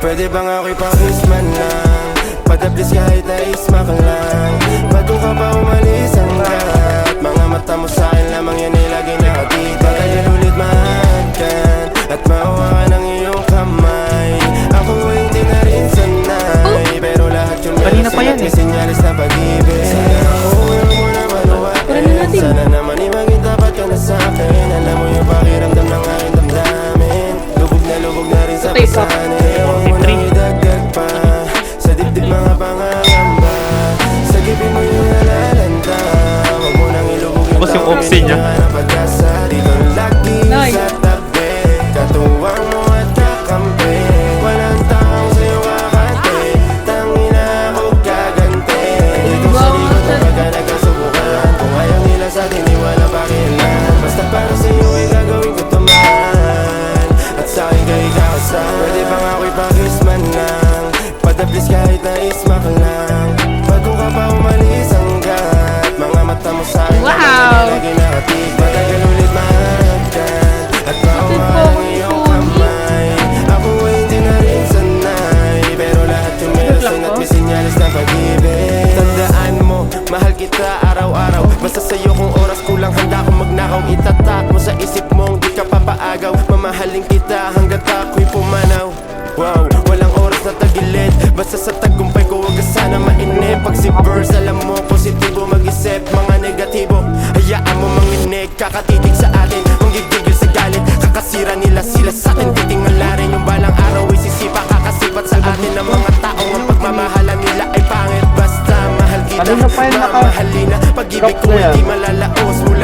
Pwede bang ako'y pakisman lang, padablis kahit na ismak lang. Bago ka pa umalis hanggat mga mata mo sa'kin lamang, yan ay lagi nakakita. Patagal ulit mahagkan at mahawakan ang iyong kamay. Ako ay hindi na rin sanay, pero lahat yun Kanina pa yan may sinyalis na pag-ibig. Sana ako yung muna maluwain, sana naman ibagin tapat ka na sa'kin. Alam mo yung pakiramdam ng aking damdamin, lubog na rin sa pasanin. Huwag mo nang idagdag pa sa dibdib mga pangangamba, sa gipin mo yung nalalanda. Huwag mo nang ilubog yung yung opsin niya. pag-asa. Dito lagi sa tabi, katuwang mo at kakampi. Walang taong sa'yo kakante, tangina ako gaganti. Dito sa likod kapag nagkasubukan, kung ayaw nila sa'tin di wala pakialam. Basta para sa'yo ay gagawin ko ito man, at sa'kin kayo kakasal. Pwede bang ako'y pakisman lang, padablis kahit na ismak lang. Bago ka pa umalis hanggat mga mata mo sa'kin lagi nakatig. Patagal ulit mahagkan at mahawakan ang iyong kamay. Ako ay hindi na rin sanay, pero lahat yung may rason at may sinyalis ng pag-ibig. Tandaan mo, mahal kita araw-araw, basta sa'yo kung oras kulang handa akong magnakaw. Itatak mo sa isip mong di ka papaagaw, mamahalin kita hanggat ako'y pumanaw. Wow, walang oras na tagilid, basta sa tagumpay ko huwag ka sana mainip. Pag si verse, alam mo, positibo mag-isip, mga negatibo hayaan mo manginig. Kakatitig sa atin, manggigigil sa galit, kakasira nila sila sa'tin. Titingala rin yung balang araw ay sisipa, kakasipat sa atin ng mga taong ang pagmamahalan nila ay pangit. Basta mahal kita, mamahalin na, pag-ibig ko hindi malalaos mula